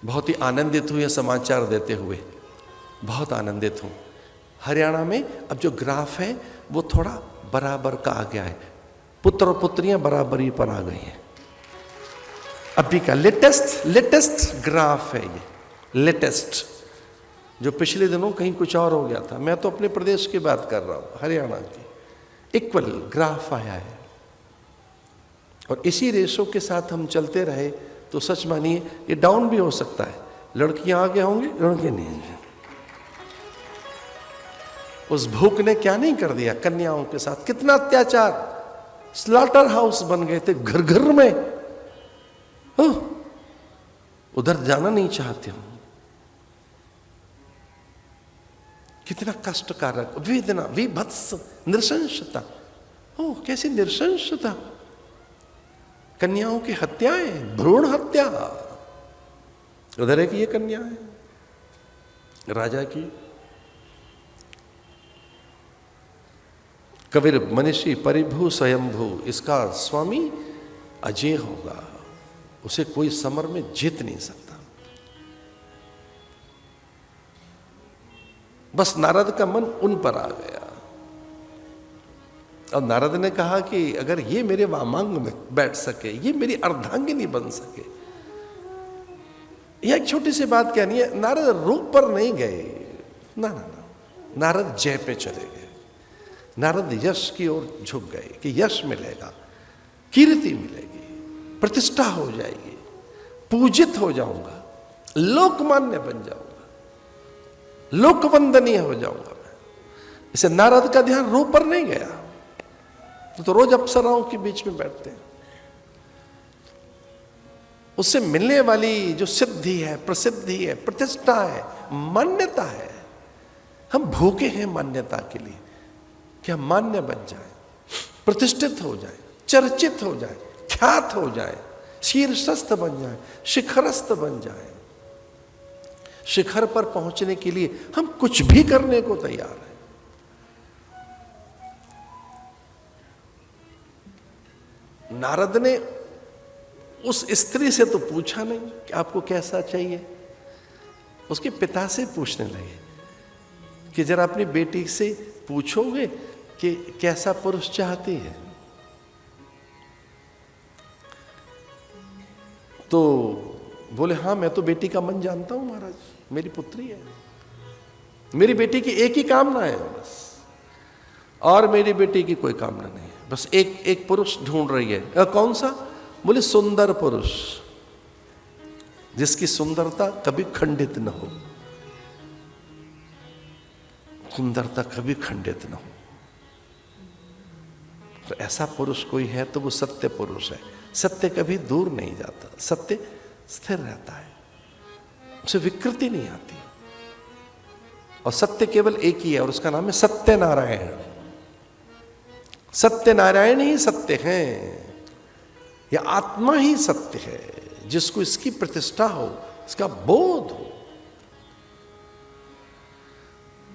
बहुत ही आनंदित हूँ यह समाचार देते हुए, बहुत आनंदित हूँ। हरियाणा में अब जो ग्राफ है वो थोड़ा बराबर का आ गया है, पुत्र और पुत्रियां बराबरी पर आ गई हैं। अभी का लेटेस्ट ग्राफ है ये, लेटेस्ट, जो पिछले दिनों कहीं कुछ और हो गया था। मैं तो अपने प्रदेश की बात कर रहा हूं, हरियाणा की। इक्वल ग्राफ आया है और इसी रेशो के साथ हम चलते रहे तो सच मानिए ये डाउन भी हो सकता है। लड़कियां आगे होंगी, लड़के नहीं। उस भूख ने क्या नहीं कर दिया कन्याओं के साथ, कितना अत्याचार, स्लॉटर हाउस बन गए थे घर घर में। उधर जाना नहीं चाहते हम। कितना कष्टकारक, वेदना, विभत्स, नृशंसता। कैसी नृशंसता, कन्याओं की हत्याएं, भ्रूण हत्या। उधर एक ये कन्या है राजा की। कबीर मनीषी परिभू स्वयंभू, इसका स्वामी अजय होगा, उसे कोई समर में जीत नहीं सकता। बस नारद का मन उन पर आ गया और नारद ने कहा कि अगर ये मेरे वामांग में बैठ सके, ये मेरी अर्धांगिनी बन सके। यह एक छोटी सी बात कहनी है, नारद रूप पर नहीं गए, ना, नारद जय पे चले गए। नारद यश की ओर झुक गए कि यश मिलेगा, कीर्ति मिलेगी, प्रतिष्ठा हो जाएगी, पूजित हो जाऊंगा, लोकमान्य बन जाऊंगा, लोकवंदनीय हो जाऊंगा मैं। इसे नारद का ध्यान रूप पर नहीं गया। तो रोज अप्सराओं के बीच में बैठते हैं, उससे मिलने वाली जो सिद्धि है, प्रसिद्धि है, प्रतिष्ठा है, मान्यता है। हम भूखे हैं मान्यता के लिए कि हम मान्य बन जाए, प्रतिष्ठित हो जाए, चर्चित हो जाए, ख्यात हो जाए, शीर्षस्थ बन जाए, शिखरस्थ बन जाए। शिखर पर पहुंचने के लिए हम कुछ भी करने को तैयार हैं। नारद ने उस स्त्री से तो पूछा नहीं कि आपको कैसा चाहिए, उसके पिता से पूछने लगे कि जरा अपनी बेटी से पूछोगे कि कैसा पुरुष चाहती है। तो बोले हाँ, मैं तो बेटी का मन जानता हूं महाराज, मेरी पुत्री है, मेरी बेटी की एक ही कामना है बस, और मेरी बेटी की कोई कामना नहीं है। बस एक पुरुष ढूंढ रही है। कौन सा? बोले सुंदर पुरुष, जिसकी सुंदरता कभी खंडित न हो, सुंदरता कभी खंडित न हो। तो ऐसा पुरुष कोई है तो वो सत्य पुरुष है। सत्य कभी दूर नहीं जाता, सत्य स्थिर रहता है, उसे विकृति नहीं आती। और सत्य केवल एक ही है और उसका नाम है सत्य नारायण। सत्य नारायण ही सत्य हैं, या आत्मा ही सत्य है, जिसको इसकी प्रतिष्ठा हो, इसका बोध हो।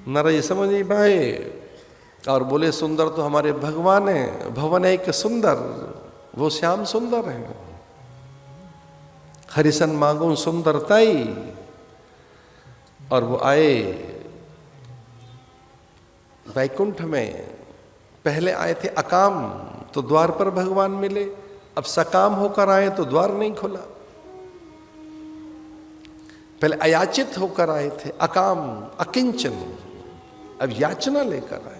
नारद ये समझ नहीं पाए और बोले सुंदर तो हमारे भगवान है, भवन है कि सुंदर, वो श्याम सुंदर है। हरिसन मांगो सुंदरताई। और वो आए वैकुंठ में, पहले आए थे अकाम, तो द्वार पर भगवान मिले। अब सकाम होकर आए तो द्वार नहीं खुला। पहले अयाचित होकर आए थे, अकाम, अकिंचन, अब याचना लेकर आए।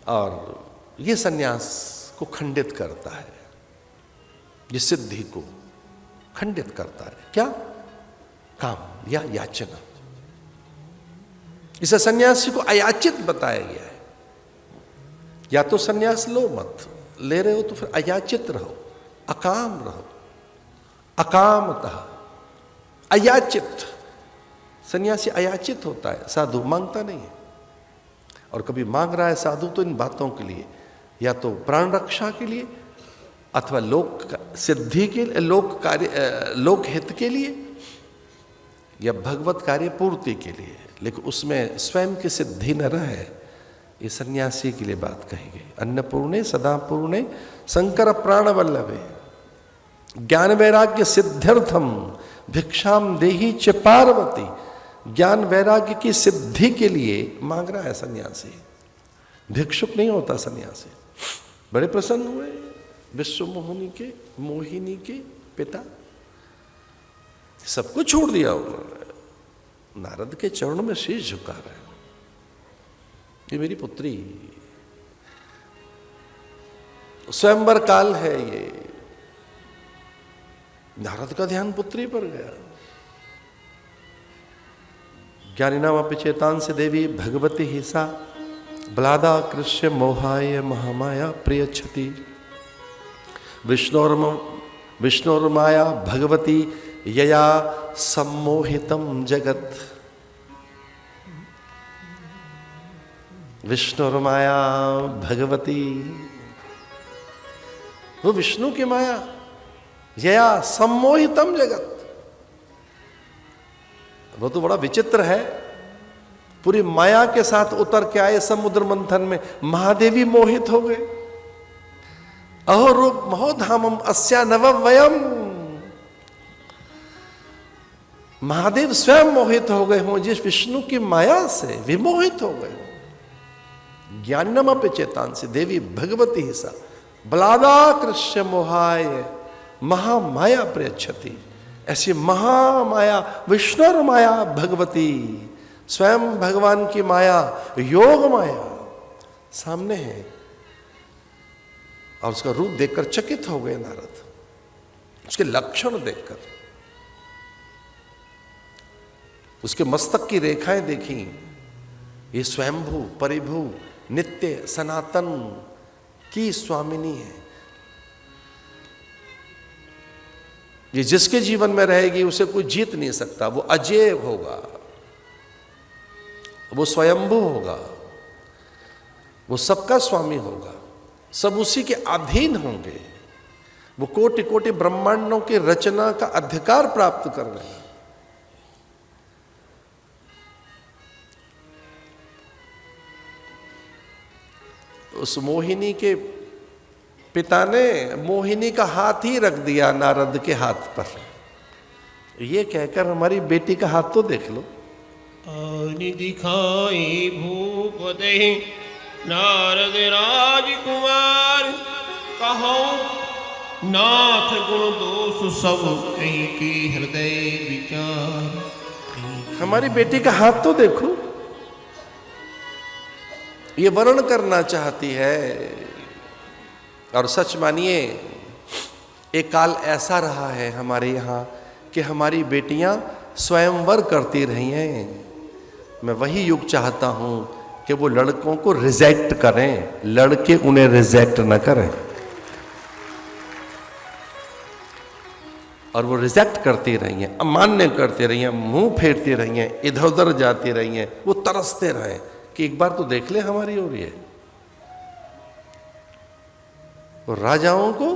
और ये सन्यास को खंडित करता है, ये सिद्धि को खंडित करता है। क्या? काम या याचना। इसे सन्यासी को अयाचित बताया गया है। या तो सन्यास लो मत, ले रहे हो तो फिर अयाचित रहो, अकाम रहो, अकामतः, अयाचित। सन्यासी अयाचित होता है, साधु मांगता नहीं है। और कभी मांग रहा है साधु तो इन बातों के लिए, या तो प्राण रक्षा के लिए, अथवा लोक सिद्धि के लिए, लोक कार्य, लोक हित के लिए, या भगवत कार्य पूर्ति के लिए, लेकिन उसमें स्वयं की सिद्धि न रहे। ये सन्यासी के लिए बात कही गई। अन्नपूर्णे सदापूर्णे शंकर प्राण वल्लभे ज्ञान वैराग्य सिद्ध्यर्थम भिक्षाम देही च पार्वती, ज्ञान वैराग्य की सिद्धि के लिए मांग रहा है सन्यासी, भिक्षुक नहीं होता सन्यासी। बड़े प्रसन्न हुए विश्व मोहिनी के पिता, सब कुछ छोड़ दिया उन्होंने, नारद के चरणों में शीश झुका रहे हैं। ये मेरी पुत्री, स्वयंवर काल है ये। नारद का ध्यान पुत्री पर गया। ज्ञानिनाम अपचेतान से देवी भगवती ही सा, ब्लादा कृष्य मोहाय महामाया प्रियच्छति, विष्णोर्माया भगवती यया सम्मोहितम जगत। विष्णुर्माया भगवती, वो विष्णु की माया, यया सम्मोहितम जगत। वो तो बड़ा विचित्र है, पूरी माया के साथ उतर के आए समुद्र मंथन में, महादेवी मोहित हो गए। अहो रूप महोधामम अस्या नववयम, महादेव स्वयं मोहित हो गए हों जिस विष्णु की माया से, विमोहित हो गए। ज्ञानम अपचेतान से देवी भगवती ही सा, बलादा कृष्य मोहाय महामाया प्रयच्छति। ऐसी महामाया, विष्णु माया भगवती, स्वयं भगवान की माया, योग माया सामने है। और उसका रूप देखकर चकित हो गए नारद, उसके लक्षण देखकर, उसके मस्तक की रेखाएं देखी। ये स्वयंभू परिभू नित्य सनातन की स्वामिनी है। ये जिसके जीवन में रहेगी उसे कोई जीत नहीं सकता। वो अजेय होगा, वो स्वयंभू होगा, वो सबका स्वामी होगा, सब उसी के अधीन होंगे। वो कोटि कोटि ब्रह्मांडों की रचना का अधिकार प्राप्त कर रहे हैं। उस मोहिनी के पिता ने मोहिनी का हाथ ही रख दिया नारद के हाथ पर, ये कहकर हमारी बेटी का हाथ तो देख लो। दिखाई भूपते नारद राजकुमार, कहो नाथ गुण दोष सब कहीं की हृदय विचार। हमारी बेटी का हाथ तो देखो, ये वर्णन करना चाहती है। और सच मानिए, एक काल ऐसा रहा है हमारे यहाँ कि हमारी बेटियां स्वयंवर करती रही हैं। मैं वही युग चाहता हूं कि वो लड़कों को रिजेक्ट करें, लड़के उन्हें रिजेक्ट न करें। और वो रिजेक्ट करती रही हैं, अमान्य करती रही हैं, मुंह फेरती रही हैं, इधर उधर जाती रही हैं। वो तरसते रहे कि एक बार तो देख ले हमारी ओर। ये वो राजाओं को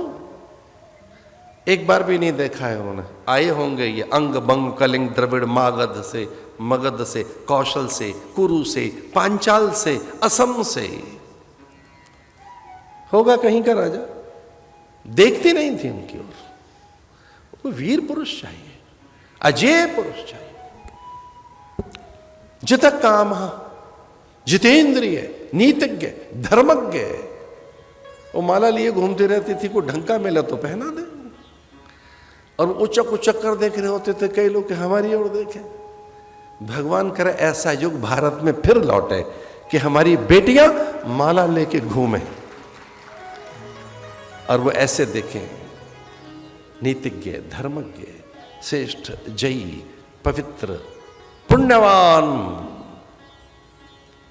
एक बार भी नहीं देखा है उन्होंने। आए होंगे ये अंग बंग कलिंग द्रविड़ मगध से, कौशल से, कुरु से, पांचाल से, असम से। होगा कहीं का राजा, देखती नहीं थी उनकी ओर। वो वीर पुरुष चाहिए, अजेय पुरुष चाहिए। जित काम जितेंद्रिय, नीतिज्ञ, धर्मज्ञ। वो माला लिए घूमती रहती थी, को ढंका मिला तो पहना दे। और उचक उचक कर देख रहे होते थे कई लोग कि हमारी ओर देखें। भगवान करे ऐसा युग भारत में फिर लौटे कि हमारी बेटियां माला लेके घूमें और वो ऐसे देखें, नीतिज्ञ, धर्मज्ञ, श्रेष्ठ, जयी, पवित्र, पुण्यवान।